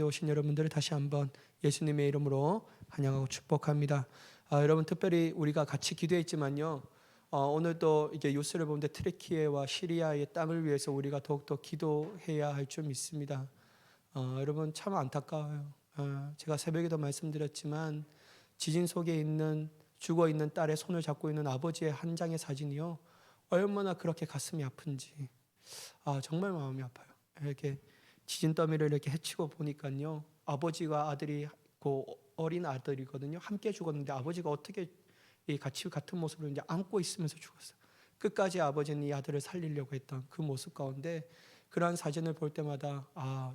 오신 여러분들을 다시 한번 예수님의 이름으로 환영하고 축복합니다. 여러분 특별히 우리가 같이 기도했지만요. 오늘도 이게 뉴스를 보는데 트르키예와 시리아의 땅을 위해서 우리가 더욱더 기도해야 할 점 있습니다. 여러분 참 안타까워요. 제가 새벽에도 말씀드렸지만 지진 속에 있는 죽어 있는 딸의 손을 잡고 있는 아버지의 한 장의 사진이요. 얼마나 그렇게 가슴이 아픈지 정말 마음이 아파요. 이렇게 지진 더미를 이렇게 헤치고 보니까요, 아버지와 아들이 그 어린 아들이거든요. 함께 죽었는데 아버지가 어떻게 같이 같은 모습으로 이제 안고 있으면서 죽었어요. 끝까지 아버지는 이 아들을 살리려고 했던 그 모습 가운데 그러한 사진을 볼 때마다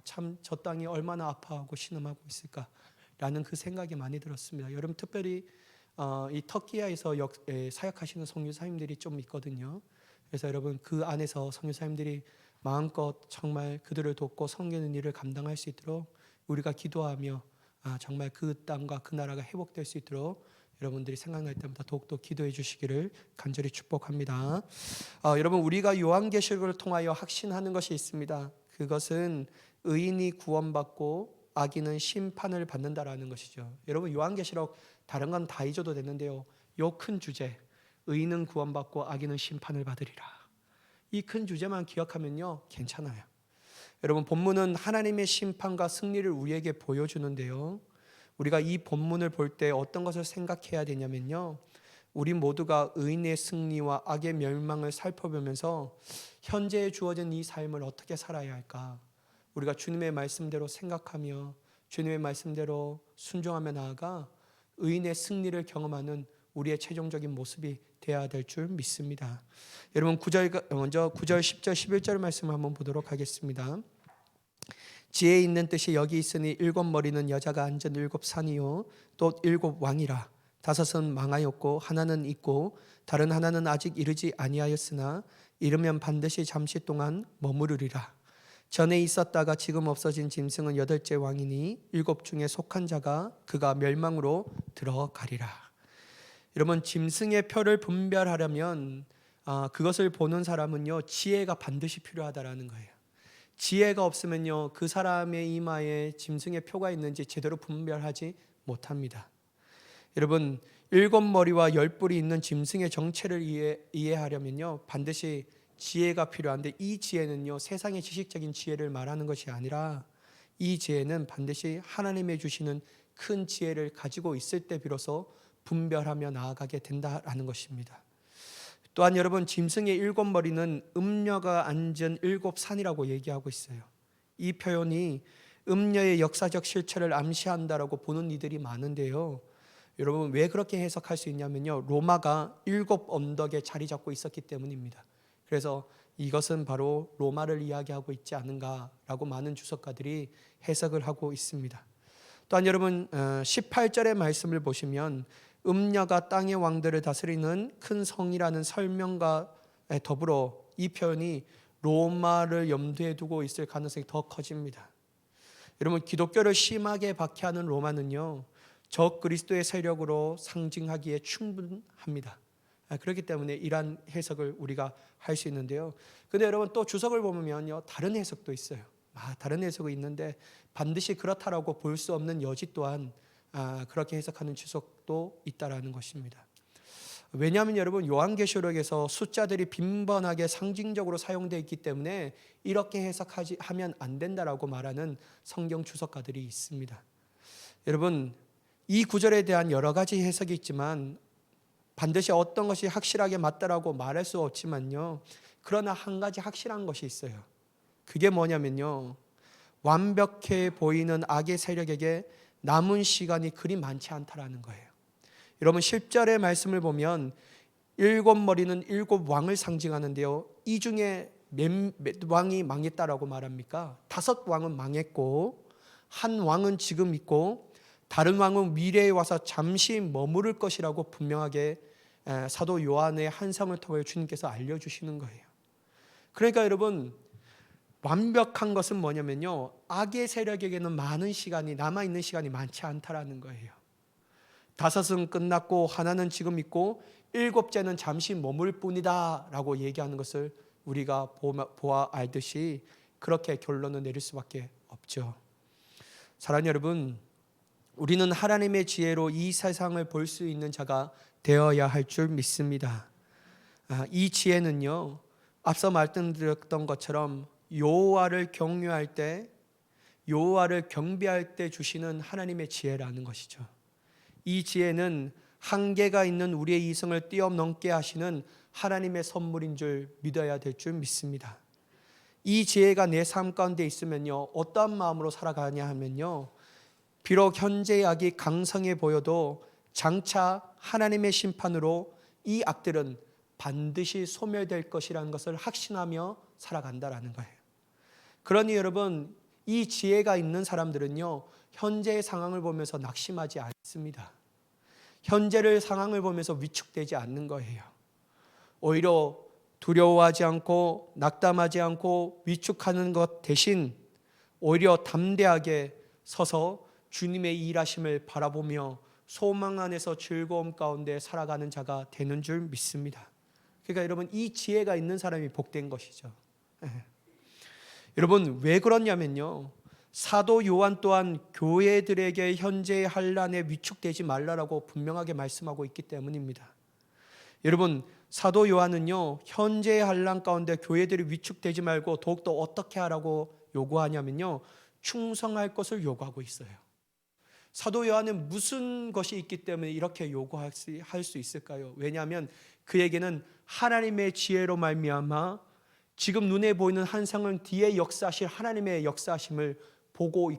참 저 땅이 얼마나 아파하고 신음하고 있을까라는 그 생각이 많이 들었습니다. 여러분 특별히 이 터키아에서 사역하시는 선교사님들이 좀 있거든요. 그래서 여러분 그 안에서 선교사님들이 마음껏 정말 그들을 돕고 섬기는 일을 감당할 수 있도록 우리가 기도하며 정말 그 땅과 그 나라가 회복될 수 있도록 여러분들이 생각날 때마다 더욱더 기도해 주시기를 간절히 축복합니다. 여러분 우리가 요한계시록을 통하여 확신하는 것이 있습니다. 그것은 의인이 구원받고 악인은 심판을 받는다라는 것이죠. 여러분 요한계시록 다른 건 다 잊어도 되는데요, 요 큰 주제, 의인은 구원받고 악인은 심판을 받으리라, 이 큰 주제만 기억하면요 괜찮아요. 여러분 본문은 하나님의 심판과 승리를 우리에게 보여주는데요, 우리가 이 본문을 볼 때 어떤 것을 생각해야 되냐면요, 우리 모두가 의인의 승리와 악의 멸망을 살펴보면서 현재에 주어진 이 삶을 어떻게 살아야 할까, 우리가 주님의 말씀대로 생각하며 주님의 말씀대로 순종하며 나아가 의인의 승리를 경험하는 우리의 최종적인 모습이 되어야 될 줄 믿습니다. 여러분 먼저 9절, 10절, 11절 말씀을 한번 보도록 하겠습니다. 지혜 있는 뜻이 여기 있으니 일곱 머리는 여자가 앉은 일곱 산이요 또 일곱 왕이라. 다섯은 망하였고 하나는 있고 다른 하나는 아직 이르지 아니하였으나 이르면 반드시 잠시 동안 머무르리라. 전에 있었다가 지금 없어진 짐승은 여덟째 왕이니 일곱 중에 속한 자가 그가 멸망으로 들어가리라. 여러분 짐승의 표를 분별하려면 그것을 보는 사람은요 지혜가 반드시 필요하다라는 거예요. 지혜가 없으면요 그 사람의 이마에 짐승의 표가 있는지 제대로 분별하지 못합니다. 여러분 일곱 머리와 열 뿔이 있는 짐승의 정체를 이해하려면요 반드시 지혜가 필요한데, 이 지혜는요 세상의 지식적인 지혜를 말하는 것이 아니라 이 지혜는 반드시 하나님의 주시는 큰 지혜를 가지고 있을 때 비로소 분별하며 나아가게 된다라는 것입니다. 또한 여러분 짐승의 일곱 머리는 음녀가 앉은 일곱 산이라고 얘기하고 있어요. 이 표현이 음녀의 역사적 실체를 암시한다라고 보는 이들이 많은데요, 여러분 왜 그렇게 해석할 수 있냐면요, 로마가 일곱 언덕에 자리 잡고 있었기 때문입니다. 그래서 이것은 바로 로마를 이야기하고 있지 않은가라고 많은 주석가들이 해석을 하고 있습니다. 또한 여러분 18절의 말씀을 보시면 음녀가 땅의 왕들을 다스리는 큰 성이라는 설명과 더불어 이 표현이 로마를 염두에 두고 있을 가능성이 더 커집니다. 여러분 기독교를 심하게 박해하는 로마는요 적 그리스도의 세력으로 상징하기에 충분합니다. 그렇기 때문에 이러한 해석을 우리가 할 수 있는데요, 근데 여러분 또 주석을 보면요 다른 해석도 있어요. 다른 해석이 있는데 반드시 그렇다라고 볼 수 없는 여지 또한 그렇게 해석하는 주석도 있다라는 것입니다. 왜냐하면 여러분 요한계시록에서 숫자들이 빈번하게 상징적으로 사용되어 있기 때문에 이렇게 해석하면 안 된다라고 말하는 성경 주석가들이 있습니다. 여러분 이 구절에 대한 여러 가지 해석이 있지만 반드시 어떤 것이 확실하게 맞다라고 말할 수 없지만요, 그러나 한 가지 확실한 것이 있어요. 그게 뭐냐면요, 완벽해 보이는 악의 세력에게 남은 시간이 그리 많지 않다라는 거예요. 여러분 10절의 말씀을 보면 일곱 머리는 일곱 왕을 상징하는데요, 이 중에 몇 왕이 망했다라고 말합니까? 다섯 왕은 망했고 한 왕은 지금 있고 다른 왕은 미래에 와서 잠시 머무를 것이라고 분명하게 사도 요한의 한성을 통해 주님께서 알려주시는 거예요. 그러니까 여러분 완벽한 것은 뭐냐면요, 악의 세력에게는 많은 시간이 남아있는 시간이 많지 않다라는 거예요. 다섯은 끝났고 하나는 지금 있고 일곱째는 잠시 머물 뿐이다 라고 얘기하는 것을 우리가 보아 알듯이 그렇게 결론을 내릴 수밖에 없죠. 사랑하는 여러분, 우리는 하나님의 지혜로 이 세상을 볼 수 있는 자가 되어야 할 줄 믿습니다. 이 지혜는요, 앞서 말씀드렸던 것처럼 여호와를 경외할 때, 여호와를 경배할 때 주시는 하나님의 지혜라는 것이죠. 이 지혜는 한계가 있는 우리의 이성을 뛰어넘게 하시는 하나님의 선물인 줄 믿어야 될 줄 믿습니다. 이 지혜가 내 삶 가운데 있으면요, 어떠한 마음으로 살아가냐 하면요, 비록 현재의 악이 강성해 보여도 장차 하나님의 심판으로 이 악들은 반드시 소멸될 것이라는 것을 확신하며 살아간다라는 거예요. 그러니 여러분, 이 지혜가 있는 사람들은요, 현재의 상황을 보면서 낙심하지 않습니다. 현재의 상황을 보면서 위축되지 않는 거예요. 오히려 두려워하지 않고 낙담하지 않고 위축하는 것 대신 오히려 담대하게 서서 주님의 일하심을 바라보며 소망 안에서 즐거움 가운데 살아가는 자가 되는 줄 믿습니다. 그러니까 여러분, 이 지혜가 있는 사람이 복된 것이죠. 여러분, 왜 그러냐면요, 사도 요한 또한 교회들에게 현재의 환난에 위축되지 말라라고 분명하게 말씀하고 있기 때문입니다. 여러분, 사도 요한은요, 현재의 환난 가운데 교회들이 위축되지 말고 더욱더 어떻게 하라고 요구하냐면요, 충성할 것을 요구하고 있어요. 사도 요한은 무슨 것이 있기 때문에 이렇게 요구할 수 있을까요? 왜냐하면 그에게는 하나님의 지혜로 말미암아 지금 눈에 보이는 한상은 뒤에 역사하실 하나님의 역사하심을 보고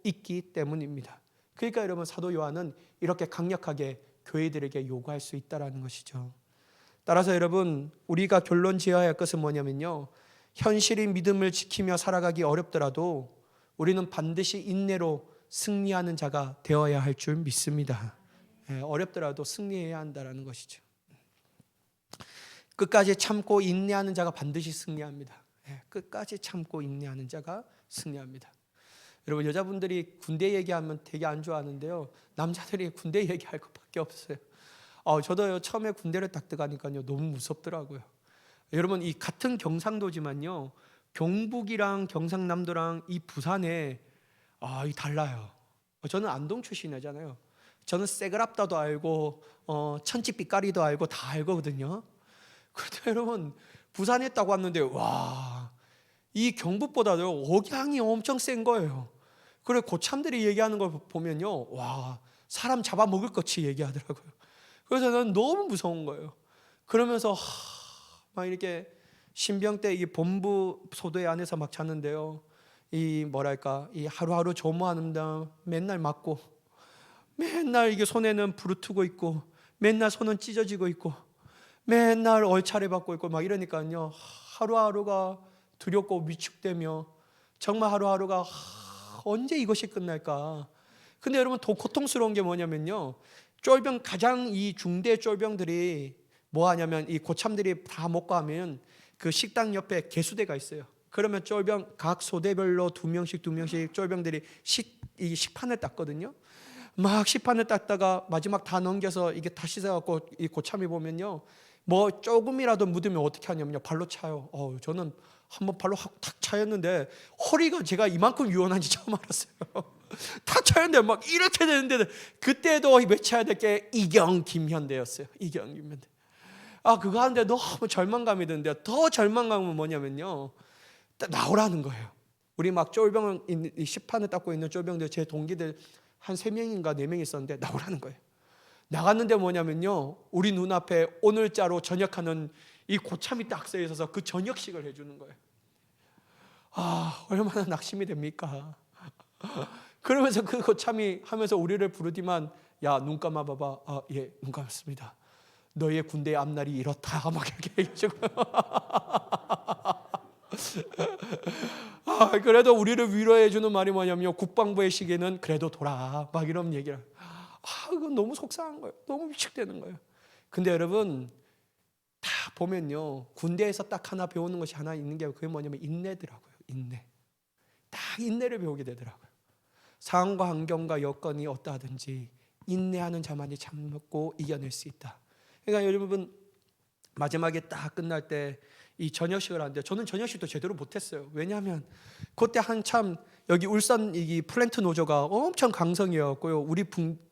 있기 때문입니다. 그러니까 여러분, 사도 요한은 이렇게 강력하게 교회들에게 요구할 수 있다는 것이죠. 따라서 여러분, 우리가 결론 지어야 할 것은 뭐냐면요, 현실인 믿음을 지키며 살아가기 어렵더라도 우리는 반드시 인내로 승리하는 자가 되어야 할 줄 믿습니다. 어렵더라도 승리해야 한다는 것이죠. 끝까지 참고 인내하는 자가 반드시 승리합니다. 끝까지 참고 인내하는 자가 승리합니다. 여러분, 여자분들이 군대 얘기하면 되게 안 좋아하는데요, 남자들이 군대 얘기할 것밖에 없어요. 저도 처음에 군대를 딱 들어가니까요, 너무 무섭더라고요. 여러분, 이 같은 경상도지만요, 경북이랑 경상남도랑 이 부산에 이 달라요. 저는 안동 출신이잖아요. 저는 새그랍다도 알고 천지빛깔이도 알고 다 알거든요. 그런데 여러분, 부산에 딱 왔는데 와, 이 경북보다도 억양이 엄청 센 거예요. 그래, 고참들이 얘기하는 걸 보면요, 와, 사람 잡아먹을 것이 얘기하더라고요. 그래서 저는 너무 무서운 거예요. 그러면서 막 이렇게 신병대 이 본부 소대 안에서 막 자는데요, 이 하루하루 조모하는다 맨날 맞고, 맨날 이게 손에는 부르트고 있고, 맨날 손은 찢어지고 있고, 맨날 얼차례 받고 있고 막 이러니까요, 하루하루가 두렵고 위축되며 정말 하루하루가 언제 이것이 끝날까. 근데 여러분, 더 고통스러운 게 뭐냐면요, 쫄병, 가장 이 중대 쫄병들이 뭐 하냐면, 이 고참들이 다 먹고 하면 그 식당 옆에 개수대가 있어요. 그러면 쫄병 각 소대별로 두 명씩 쫄병들이 이 식판을 닦거든요. 막 식판을 닦다가 마지막 다 넘겨서 이게 다 씻어갖고 이 고참이 보면요, 뭐 조금이라도 묻으면 어떻게 하냐면요, 발로 차요. 저는 한번 발로 탁 차였는데 허리가 제가 이만큼 유연한지 처음 알았어요. 탁 차였는데 막 이렇게 되는데, 그때도 외쳐야 될 게 이경 김현대였어요. 이경 김현대. 그거 하는데 너무 절망감이 드는데, 더 절망감은 뭐냐면요, 나오라는 거예요. 우리 막 쫄병, 이 식판을 닦고 있는 쫄병들, 제 동기들 한 3명인가 4명 있었는데 나오라는 거예요. 나갔는데 뭐냐면요, 우리 눈앞에 오늘자로 전역하는 이 고참이 딱 서 있어서 그 전역식을 해주는 거예요. 얼마나 낙심이 됩니까? 그러면서 그 고참이 하면서 우리를 부르지만, 야, 눈 감아봐봐. 예, 눈 감았습니다. 너의 군대의 앞날이 이렇다. 막 이렇게 해주고. 그래도 우리를 위로해주는 말이 뭐냐면, 국방부의 시계는 그래도 돌아. 막 이런 얘기를. 그건 너무 속상한 거예요. 너무 위축되는 거예요. 근데 여러분, 다 보면요, 군대에서 딱 하나 배우는 것이 하나 있는 게, 그게 뭐냐면 인내더라고요. 인내. 딱 인내를 배우게 되더라고요. 상황과 환경과 여건이 어떠하든지 인내하는 자만이 참고 이겨낼 수 있다. 그러니까 여러분, 마지막에 딱 끝날 때 이 저녁식을 하는데 저는 저녁식도 제대로 못했어요. 왜냐하면 그때 한참 여기 울산 이 플랜트 노조가 엄청 강성이었고요. 우리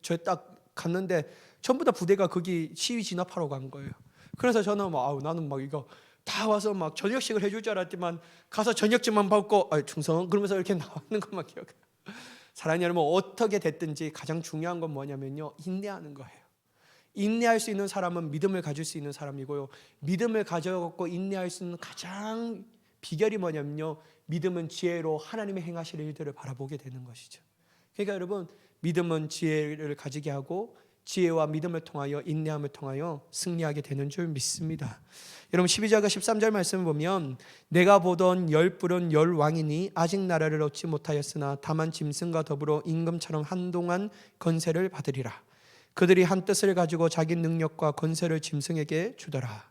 저희 딱 갔는데 전부 다 부대가 거기 시위 진압하러 간 거예요. 그래서 저는 막 나는 막 이거 다 와서 막 저녁식을 해줄 줄 알았지만 가서 저녁집만 받고 충성 그러면서 이렇게 나오는 것만 기억해요. 사랑하는 여러분, 어떻게 됐든지 가장 중요한 건 뭐냐면요, 인내하는 거예요. 인내할 수 있는 사람은 믿음을 가질 수 있는 사람이고요, 믿음을 가져갖고 인내할 수 있는 가장 비결이 뭐냐면요, 믿음은 지혜로 하나님의 행하실 일들을 바라보게 되는 것이죠. 그러니까 여러분, 믿음은 지혜를 가지게 하고 지혜와 믿음을 통하여 인내함을 통하여 승리하게 되는 줄 믿습니다. 여러분 12절과 13절 말씀을 보면 내가 보던 열불은 열왕이니 아직 나라를 얻지 못하였으나 다만 짐승과 더불어 임금처럼 한동안 건세를 받으리라. 그들이 한 뜻을 가지고 자기 능력과 건세를 짐승에게 주더라.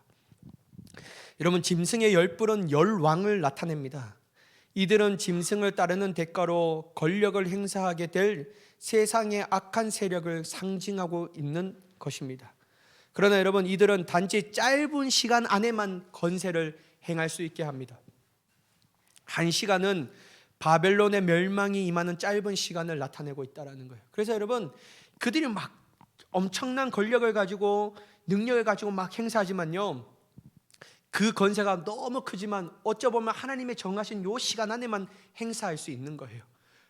여러분, 짐승의 열불은 열왕을 나타냅니다. 이들은 짐승을 따르는 대가로 권력을 행사하게 될 세상의 악한 세력을 상징하고 있는 것입니다. 그러나 여러분, 이들은 단지 짧은 시간 안에만 건세를 행할 수 있게 합니다. 한 시간은 바벨론의 멸망이 임하는 짧은 시간을 나타내고 있다는 거예요. 그래서 여러분, 그들이 막 엄청난 권력을 가지고 능력을 가지고 막 행사하지만요, 그 건세가 너무 크지만 어쩌보면 하나님의 정하신 요 시간 안에만 행사할 수 있는 거예요.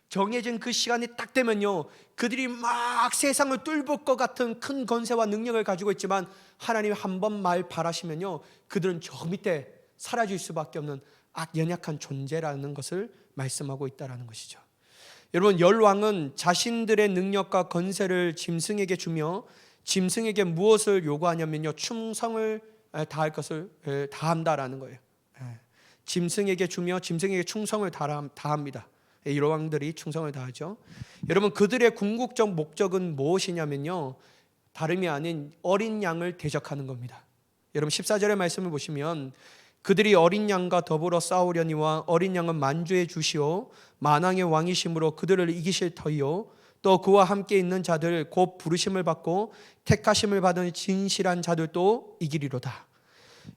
정해진 그 시간이 딱 되면요, 그들이 막 세상을 뚫을 것 같은 큰 건세와 능력을 가지고 있지만 하나님 한 번 말 바라시면요, 그들은 저 밑에 사라질 수밖에 없는 연약한 존재라는 것을 말씀하고 있다는 것이죠. 여러분, 열왕은 자신들의 능력과 건세를 짐승에게 주며 짐승에게 무엇을 요구하냐면요, 충성을 다할 것을 다한다라는 거예요. 짐승에게 주며 짐승에게 충성을 다합니다. 이 왕들이 충성을 다하죠. 여러분, 그들의 궁극적 목적은 무엇이냐면요, 다름이 아닌 어린 양을 대적하는 겁니다. 여러분 14절의 말씀을 보시면 그들이 어린 양과 더불어 싸우려니와 어린 양은 만주의 주시오 만왕의 왕이심으로 그들을 이기실 터이요 또 그와 함께 있는 자들 곧 부르심을 받고 택하심을 받은 진실한 자들도 이기리로다.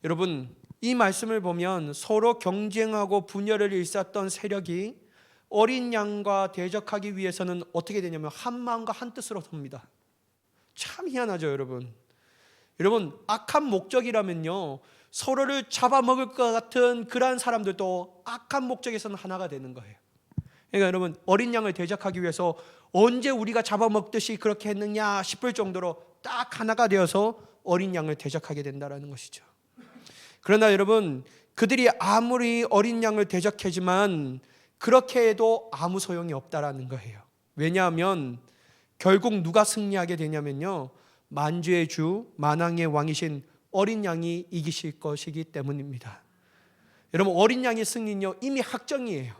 여러분, 이 말씀을 보면 서로 경쟁하고 분열을 일삼던 세력이 어린 양과 대적하기 위해서는 어떻게 되냐면 한 마음과 한 뜻으로 섭니다. 참 희한하죠, 여러분. 여러분, 악한 목적이라면요, 서로를 잡아먹을 것 같은 그러한 사람들도 악한 목적에서는 하나가 되는 거예요. 그러니까 여러분, 어린 양을 대적하기 위해서 언제 우리가 잡아먹듯이 그렇게 했느냐 싶을 정도로 딱 하나가 되어서 어린 양을 대적하게 된다는 것이죠. 그러나 여러분, 그들이 아무리 어린 양을 대적하지만 그렇게 해도 아무 소용이 없다라는 거예요. 왜냐하면 결국 누가 승리하게 되냐면요, 만주의 주 만왕의 왕이신 어린 양이 이기실 것이기 때문입니다. 여러분, 어린 양의 승리는요 이미 확정이에요.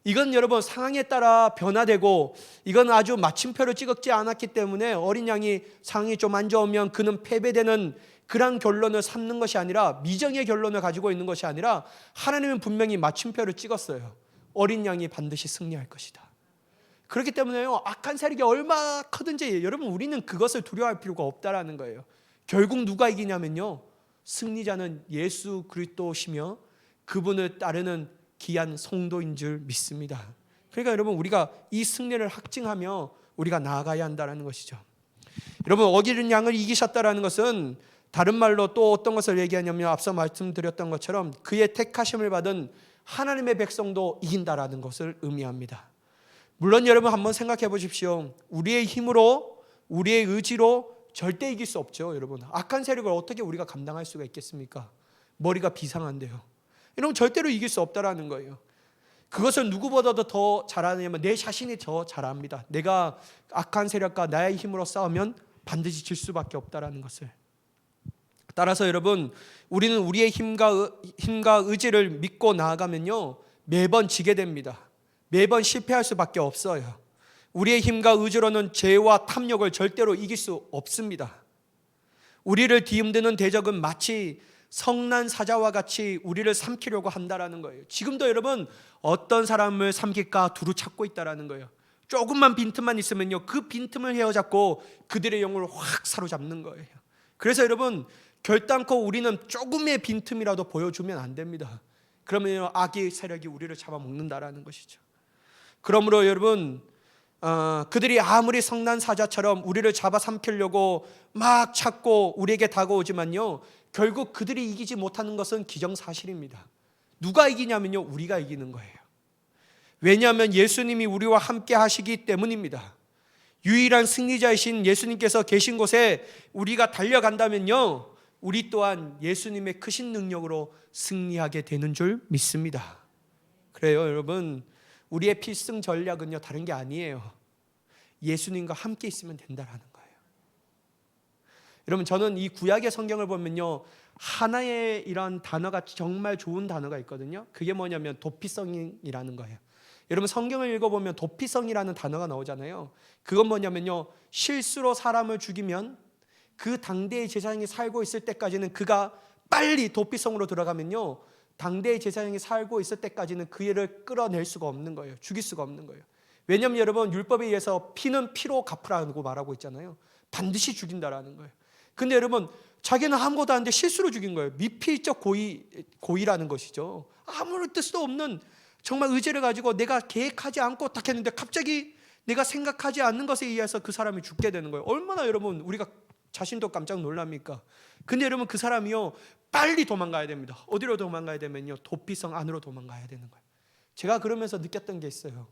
이건 여러분 상황에 따라 변화되고 이건 아주 마침표를 찍었지 않았기 때문에 어린 양이 상황이 좀 안 좋으면 그는 패배되는 그런 결론을 삼는 것이 아니라, 미정의 결론을 가지고 있는 것이 아니라 하나님은 분명히 마침표를 찍었어요. 어린 양이 반드시 승리할 것이다. 그렇기 때문에요, 악한 세력이 얼마나 크든지 여러분 우리는 그것을 두려워할 필요가 없다라는 거예요. 결국 누가 이기냐면요, 승리자는 예수 그리스도시며 그분을 따르는 귀한 성도인 줄 믿습니다. 그러니까 여러분, 우리가 이 승리를 확증하며 우리가 나아가야 한다는 것이죠. 여러분, 어린 양을 이기셨다라는 것은 다른 말로 또 어떤 것을 얘기하냐면 앞서 말씀드렸던 것처럼 그의 택하심을 받은 하나님의 백성도 이긴다라는 것을 의미합니다. 물론 여러분 한번 생각해 보십시오. 우리의 힘으로, 우리의 의지로 절대 이길 수 없죠. 여러분, 악한 세력을 어떻게 우리가 감당할 수가 있겠습니까? 머리가 비상한데요. 여러분, 절대로 이길 수 없다라는 거예요. 그것을 누구보다도 더 잘하냐면 내 자신이 더 잘합니다. 내가 악한 세력과 나의 힘으로 싸우면 반드시 질 수밖에 없다라는 것을. 따라서 여러분, 우리는 우리의 힘과 의지를 믿고 나아가면요 매번 지게 됩니다. 매번 실패할 수밖에 없어요. 우리의 힘과 의지로는 죄와 탐욕을 절대로 이길 수 없습니다. 우리를 뒤흔드는 대적은 마치 성난 사자와 같이 우리를 삼키려고 한다라는 거예요. 지금도 여러분 어떤 사람을 삼킬까 두루 찾고 있다라는 거예요. 조금만 빈틈만 있으면요 그 빈틈을 헤어잡고 그들의 영혼을 확 사로잡는 거예요. 그래서 여러분, 결단코 우리는 조금의 빈틈이라도 보여주면 안 됩니다. 그러면 악의 세력이 우리를 잡아먹는다라는 것이죠. 그러므로 여러분, 그들이 아무리 성난 사자처럼 우리를 잡아삼키려고 막 찾고 우리에게 다가오지만요, 결국 그들이 이기지 못하는 것은 기정사실입니다. 누가 이기냐면요, 우리가 이기는 거예요. 왜냐하면 예수님이 우리와 함께 하시기 때문입니다. 유일한 승리자이신 예수님께서 계신 곳에 우리가 달려간다면요, 우리 또한 예수님의 크신 능력으로 승리하게 되는 줄 믿습니다. 그래요, 여러분, 우리의 필승 전략은요, 다른 게 아니에요. 예수님과 함께 있으면 된다라는 거예요. 여러분, 저는 이 구약의 성경을 보면요, 하나의 이런 단어가 정말 좋은 단어가 있거든요. 그게 뭐냐면 도피성이라는 거예요. 여러분, 성경을 읽어보면 도피성이라는 단어가 나오잖아요. 그건 뭐냐면요, 실수로 사람을 죽이면 그 당대의 제사장이 살고 있을 때까지는, 그가 빨리 도피성으로 들어가면요, 당대의 제사장이 살고 있을 때까지는 그 애를 끌어낼 수가 없는 거예요. 죽일 수가 없는 거예요. 왜냐하면 여러분, 율법에 의해서 피는 피로 갚으라고 말하고 있잖아요. 반드시 죽인다라는 거예요. 근데 여러분, 자기는 아무것도 안 했는데 실수로 죽인 거예요. 미필적 고의라는 것이죠. 아무런 뜻도 없는 정말 의지를 가지고 내가 계획하지 않고 딱 했는데 갑자기 내가 생각하지 않는 것에 의해서 그 사람이 죽게 되는 거예요. 얼마나 여러분, 우리가 자신도 깜짝 놀랍니까? 근데 여러분, 그 사람이요, 빨리 도망가야 됩니다. 어디로 도망가야 되면요, 도피성 안으로 도망가야 되는 거예요. 제가 그러면서 느꼈던 게 있어요.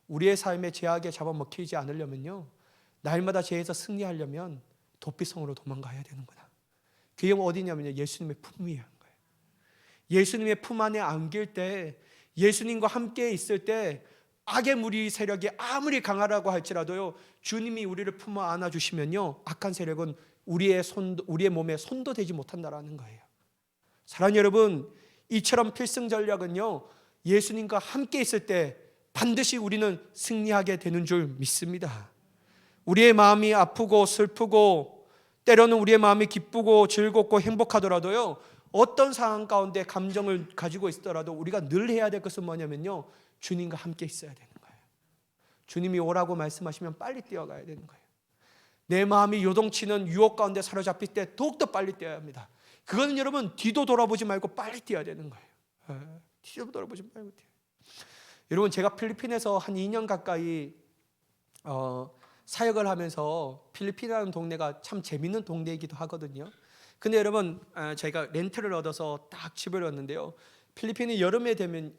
우리의 삶에 죄악에 잡아먹히지 않으려면요, 날마다 죄에서 승리하려면 도피성으로 도망가야 되는구나. 그게 어디냐면요, 예수님의 품 위에 한 거예요. 예수님의 품 안에 안길 때, 예수님과 함께 있을 때, 악의 무리 세력이 아무리 강하라고 할지라도요, 주님이 우리를 품어 안아주시면요, 악한 세력은 우리의 몸에 손도 대지 못한다라는 거예요. 사랑하는 여러분, 이처럼 필승 전략은요, 예수님과 함께 있을 때 반드시 우리는 승리하게 되는 줄 믿습니다. 우리의 마음이 아프고 슬프고 때로는 우리의 마음이 기쁘고 즐겁고 행복하더라도요, 어떤 상황 가운데 감정을 가지고 있더라도 우리가 늘 해야 될 것은 뭐냐면요, 주님과 함께 있어야 되는 거예요. 주님이 오라고 말씀하시면 빨리 뛰어가야 되는 거예요. 내 마음이 요동치는 유혹 가운데 사로잡힐 때 더욱더 빨리 뛰어야 합니다. 그거는 여러분, 뒤도 돌아보지 말고 빨리 뛰어야 되는 거예요. 뒤도 돌아보지 말고 뛰어요. 여러분, 제가 필리핀에서 한 2년 가까이 사역을 하면서, 필리핀이라는 동네가 참 재밌는 동네이기도 하거든요. 근데 여러분, 저희가 렌트를 얻어서 딱 집을 얻는데요, 필리핀이 여름에 되면,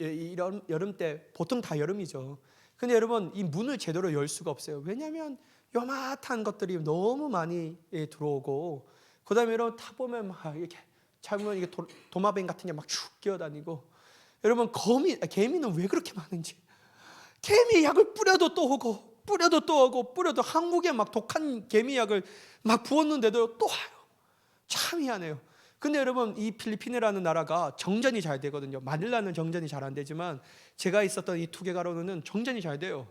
여름 때 보통 다 여름이죠. 근데 여러분, 이 문을 제대로 열 수가 없어요. 왜냐하면 요만한 것들이 너무 많이 들어오고, 그 다음에 여러분 타보면 막 이렇게 잡으면 이게 도마뱀 같은 게 막 쭉 기어다니고, 여러분, 개미는 왜 그렇게 많은지, 개미 약을 뿌려도 또 오고 뿌려도 또 오고 뿌려도, 한국에 막 독한 개미 약을 막 부었는데도 또 와요. 참 희한해요. 근데 여러분, 이 필리핀이라는 나라가 정전이 잘 되거든요. 마닐라는 정전이 잘 안 되지만 제가 있었던 이 투게가로는 정전이 잘 돼요.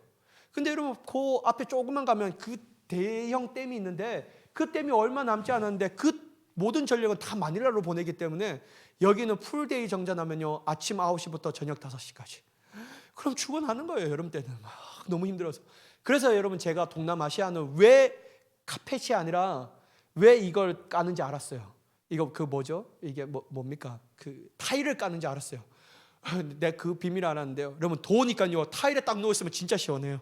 근데 여러분, 그 앞에 조금만 가면 그 대형 댐이 있는데, 그 댐이 얼마 남지 않았는데 그 모든 전력은 다 마닐라로 보내기 때문에 여기는 풀데이 정전하면요, 아침 9시부터 저녁 5시까지. 그럼 죽어나는 거예요, 여름 때는. 막 너무 힘들어서. 그래서 여러분, 제가 동남아시아는 왜 카펫이 아니라 왜 이걸 까는지 알았어요. 이거 그 뭐죠? 이게 뭡니까? 그 타일을 까는지 알았어요. 내가 그 비밀을 알았는데요, 여러분, 더우니까요, 타일에 딱 누워있으면 진짜 시원해요.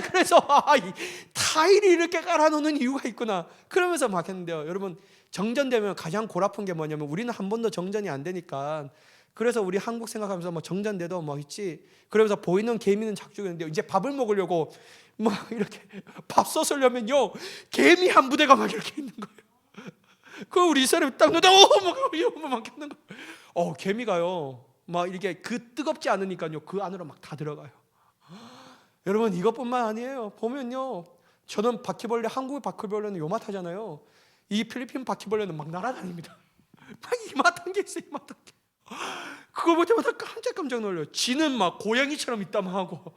그래서 이 타일이 이렇게 깔아놓는 이유가 있구나, 그러면서 막 했는데요, 여러분, 정전되면 가장 골 아픈 게 뭐냐면, 우리는 한 번도 정전이 안 되니까, 그래서 우리 한국 생각하면서 뭐 정전돼도 뭐 있지, 그러면서 보이는 개미는 작죽이는데, 이제 밥을 먹으려고 막 이렇게 밥 쏟으려면요, 개미 한 부대가 막 이렇게 있는 거예요. 그 우리 사람이 딱 놓다 막 했는 거예요. 개미가요, 막 이렇게 그 뜨겁지 않으니까요, 그 안으로 막 다 들어가요. 여러분, 이것뿐만 아니에요. 보면요, 저는 바퀴벌레, 한국의 바퀴벌레는 요만하잖아요. 이 필리핀 바퀴벌레는 막 날아다닙니다. 막 이만한 게 있어요, 이만한 게. 그거 볼 때마다 깜짝 놀라요. 지는 막 고양이처럼 있다만 하고.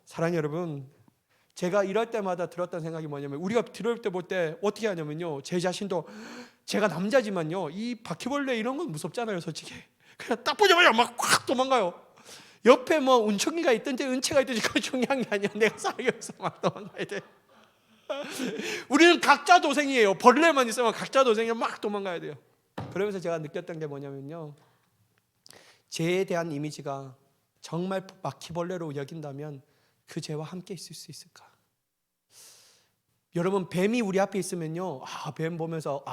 사랑하는 여러분, 제가 이럴 때마다 들었던 생각이 뭐냐면, 우리가 들을 때 볼 때 어떻게 하냐면요, 제 자신도, 제가 남자지만요, 이 바퀴벌레 이런 건 무섭잖아요, 솔직히. 그냥 딱 보자마자 막 확 도망가요. 옆에 뭐 운총이가 있든지 은채가 있든지 그건 중요한 게 아니야. 내가 살기 위해서 막 도망가야 돼. 우리는 각자 도생이에요. 벌레만 있으면 각자 도생이면 막 도망가야 돼요. 그러면서 제가 느꼈던 게 뭐냐면요, 죄에 대한 이미지가 정말 바퀴벌레로 여긴다면 그 죄와 함께 있을 수 있을까? 여러분, 뱀이 우리 앞에 있으면요, 뱀 보면서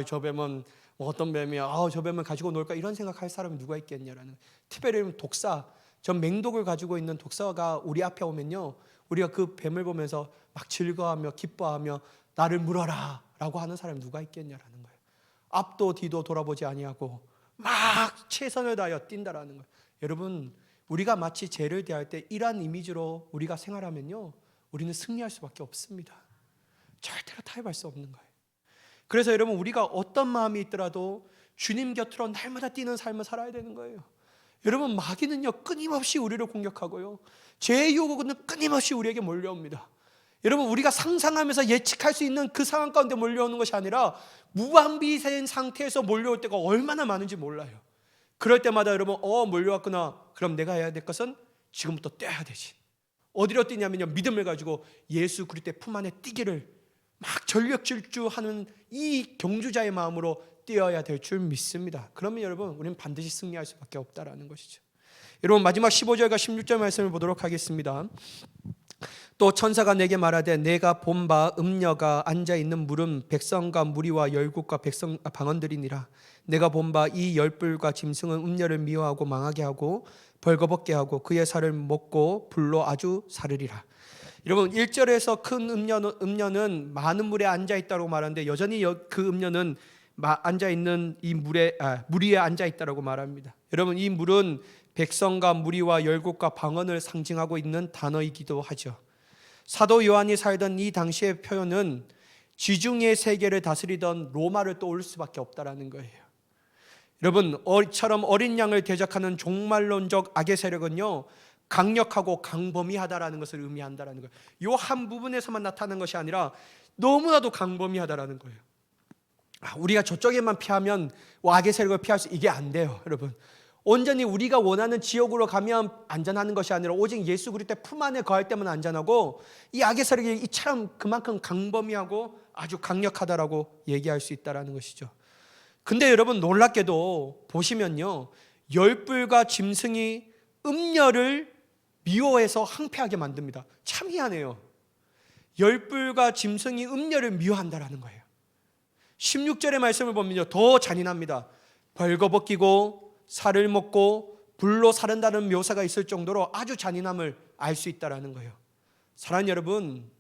저 뱀은 어떤 뱀이야, 저 뱀을 가지고 놀까, 이런 생각할 사람이 누가 있겠냐라는. 특별히 독사, 전 맹독을 가지고 있는 독사가 우리 앞에 오면요, 우리가 그 뱀을 보면서 막 즐거워하며 기뻐하며 나를 물어라 라고 하는 사람이 누가 있겠냐라는 거예요. 앞도 뒤도 돌아보지 아니하고 막 최선을 다하여 뛴다라는 거예요. 여러분, 우리가 마치 죄를 대할 때 이러한 이미지로 우리가 생활하면요, 우리는 승리할 수밖에 없습니다. 절대로 타협할 수 없는 거예요. 그래서 여러분, 우리가 어떤 마음이 있더라도 주님 곁으로 날마다 뛰는 삶을 살아야 되는 거예요. 여러분, 마귀는요 끊임없이 우리를 공격하고요, 죄의 유혹은 끊임없이 우리에게 몰려옵니다. 여러분, 우리가 상상하면서 예측할 수 있는 그 상황 가운데 몰려오는 것이 아니라 무방비된 상태에서 몰려올 때가 얼마나 많은지 몰라요. 그럴 때마다 여러분, 몰려왔구나. 그럼 내가 해야 될 것은 지금부터 뛰어야 되지. 어디로 뛰냐면요, 믿음을 가지고 예수 그리스도의 품 안에 뛰기를 막 전력 질주하는 이 경주자의 마음으로 뛰어야 될 줄 믿습니다. 그러면 여러분, 우리는 반드시 승리할 수밖에 없다라는 것이죠. 여러분, 마지막 15절과 16절 말씀을 보도록 하겠습니다. 또 천사가 내게 말하되 내가 본 바 음녀가 앉아있는 물은 백성과 무리와 열국과 백성 방언들이니라. 내가 본 바 이 열불과 짐승은 음녀를 미워하고 망하게 하고 벌거벗게 하고 그의 살을 먹고 불로 아주 사르리라. 여러분, 1절에서 큰 음녀는 많은 물에 앉아있다고 말하는데 여전히 그 음녀는 앉아있는 이 물 위에 앉아있다고 말합니다. 여러분, 이 물은 백성과 무리와 열국과 방언을 상징하고 있는 단어이기도 하죠. 사도 요한이 살던 이 당시의 표현은 지중해 세계를 다스리던 로마를 떠올릴 수밖에 없다라는 거예요. 여러분, 처럼 어린 양을 대적하는 종말론적 악의 세력은요, 강력하고 강범위하다라는 것을 의미한다라는 거예요. 이 한 부분에서만 나타나는 것이 아니라 너무나도 강범위하다라는 거예요. 우리가 저쪽에만 피하면 악의 세력을 피할 수, 이게 안 돼요. 여러분, 온전히 우리가 원하는 지역으로 가면 안전하는 것이 아니라 오직 예수 그리스도의 품 안에 거할 때만 안전하고, 이 악의 세력이 이처럼 그만큼 강범위하고 아주 강력하다라고 얘기할 수 있다라는 것이죠. 근데 여러분, 놀랍게도 보시면요, 열불과 짐승이 음녀를 미워해서 항폐하게 만듭니다. 참 희한해요. 열불과 짐승이 음녀를 미워한다라는 거예요. 16절의 말씀을 보면요, 더 잔인합니다. 벌거벗기고 살을 먹고 불로 사른다는 묘사가 있을 정도로 아주 잔인함을 알 수 있다라는 거예요. 사랑하는 여러분,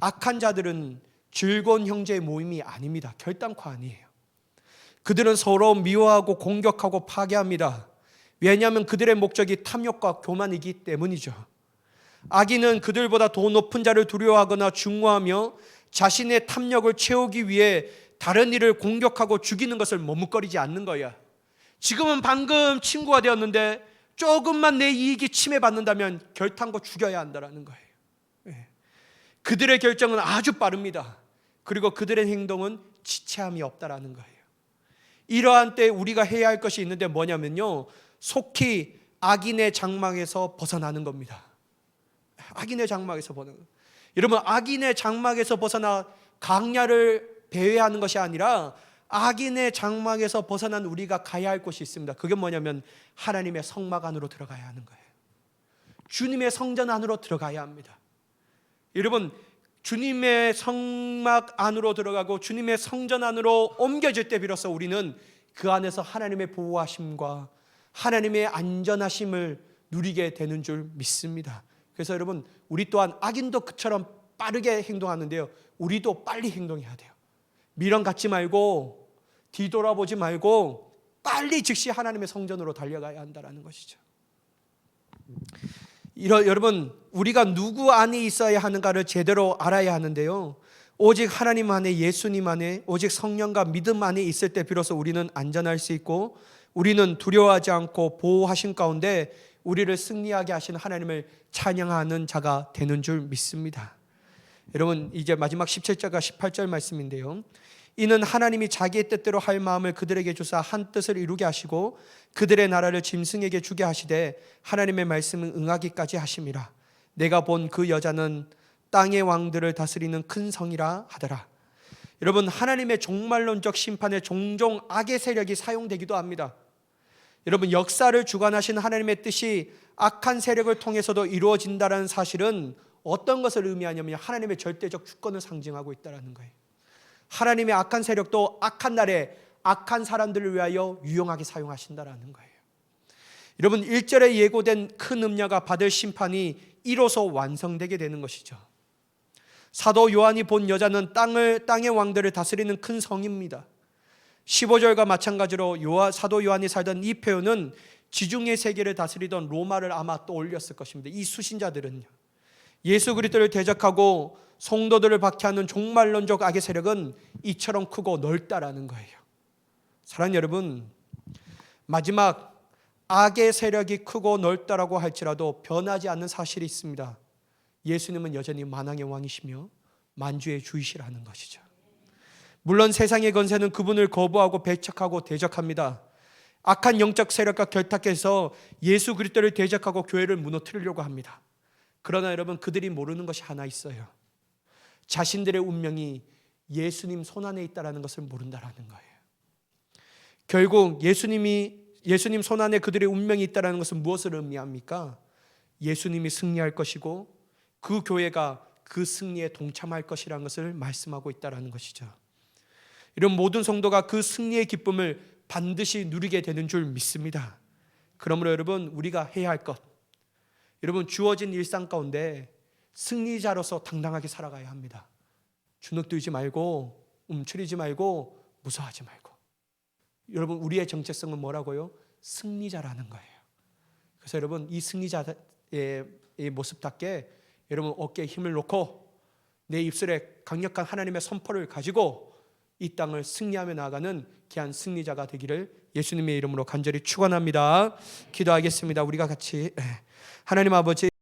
악한 자들은 즐거운 형제의 모임이 아닙니다. 결단코 아니에요. 그들은 서로 미워하고 공격하고 파괴합니다. 왜냐하면 그들의 목적이 탐욕과 교만이기 때문이죠. 악인은 그들보다 더 높은 자를 두려워하거나 중화하며 자신의 탐욕을 채우기 위해 다른 이를 공격하고 죽이는 것을 머뭇거리지 않는 거야. 지금은 방금 친구가 되었는데 조금만 내 이익이 침해받는다면 결단코 죽여야 한다는 거예요. 그들의 결정은 아주 빠릅니다. 그리고 그들의 행동은 지체함이 없다라는 거예요. 이러한 때 우리가 해야 할 것이 있는데 뭐냐면요, 속히 악인의 장막에서 벗어나는 겁니다. 악인의 장막에서 벗어나는 거예요. 여러분, 악인의 장막에서 벗어나 강야를 배회하는 것이 아니라 악인의 장막에서 벗어난 우리가 가야 할 곳이 있습니다. 그게 뭐냐면 하나님의 성막 안으로 들어가야 하는 거예요. 주님의 성전 안으로 들어가야 합니다. 여러분, 주님의 성막 안으로 들어가고 주님의 성전 안으로 옮겨질 때 비로소 우리는 그 안에서 하나님의 보호하심과 하나님의 안전하심을 누리게 되는 줄 믿습니다. 그래서 여러분, 우리 또한 악인도 그처럼 빠르게 행동하는데요, 우리도 빨리 행동해야 돼요. 미련 갖지 말고 뒤돌아보지 말고 빨리 즉시 하나님의 성전으로 달려가야 한다는 것이죠. 여러분, 우리가 누구 안에 있어야 하는가를 제대로 알아야 하는데요, 오직 하나님 안에, 예수님 안에, 오직 성령과 믿음 안에 있을 때 비로소 우리는 안전할 수 있고, 우리는 두려워하지 않고 보호하신 가운데 우리를 승리하게 하신 하나님을 찬양하는 자가 되는 줄 믿습니다. 여러분, 이제 마지막 17절과 18절 말씀인데요, 이는 하나님이 자기의 뜻대로 할 마음을 그들에게 주사 한 뜻을 이루게 하시고 그들의 나라를 짐승에게 주게 하시되 하나님의 말씀은 응하기까지 하심이라. 내가 본 그 여자는 땅의 왕들을 다스리는 큰 성이라 하더라. 여러분, 하나님의 종말론적 심판에 종종 악의 세력이 사용되기도 합니다. 여러분, 역사를 주관하신 하나님의 뜻이 악한 세력을 통해서도 이루어진다는 사실은 어떤 것을 의미하냐면 하나님의 절대적 주권을 상징하고 있다는 거예요. 하나님의 악한 세력도 악한 날에 악한 사람들을 위하여 유용하게 사용하신다는 거예요. 여러분, 1절에 예고된 큰 음녀가 받을 심판이 이로써 완성되게 되는 것이죠. 사도 요한이 본 여자는 땅의 왕들을 다스리는 큰 성입니다. 15절과 마찬가지로 사도 요한이 살던 이 표현은 지중해 세계를 다스리던 로마를 아마 떠올렸을 것입니다. 이 수신자들은요, 예수 그리스도를 대적하고 성도들을 박해하는 종말론적 악의 세력은 이처럼 크고 넓다라는 거예요. 사랑하는 여러분, 마지막 악의 세력이 크고 넓다라고 할지라도 변하지 않는 사실이 있습니다. 예수님은 여전히 만왕의 왕이시며 만주의 주이시라는 것이죠. 물론 세상의 권세는 그분을 거부하고 배척하고 대적합니다. 악한 영적 세력과 결탁해서 예수 그리스도를 대적하고 교회를 무너뜨리려고 합니다. 그러나 여러분, 그들이 모르는 것이 하나 있어요. 자신들의 운명이 예수님 손안에 있다는 것을 모른다는 거예요. 결국 예수님 손안에 그들의 운명이 있다는 것은 무엇을 의미합니까? 예수님이 승리할 것이고 그 교회가 그 승리에 동참할 것이라는 것을 말씀하고 있다는 것이죠. 이런 모든 성도가 그 승리의 기쁨을 반드시 누리게 되는 줄 믿습니다. 그러므로 여러분, 우리가 해야 할 것, 여러분, 주어진 일상 가운데 승리자로서 당당하게 살아가야 합니다. 주눅들지 말고, 움츠리지 말고, 무서워하지 말고. 여러분, 우리의 정체성은 뭐라고요? 승리자라는 거예요. 그래서 여러분, 이 승리자의 모습답게 여러분 어깨에 힘을 놓고 내 입술에 강력한 하나님의 선포를 가지고 이 땅을 승리하며 나아가는 귀한 승리자가 되기를 예수님의 이름으로 간절히 축원합니다. 기도하겠습니다. 우리가 같이 하나님 아버지,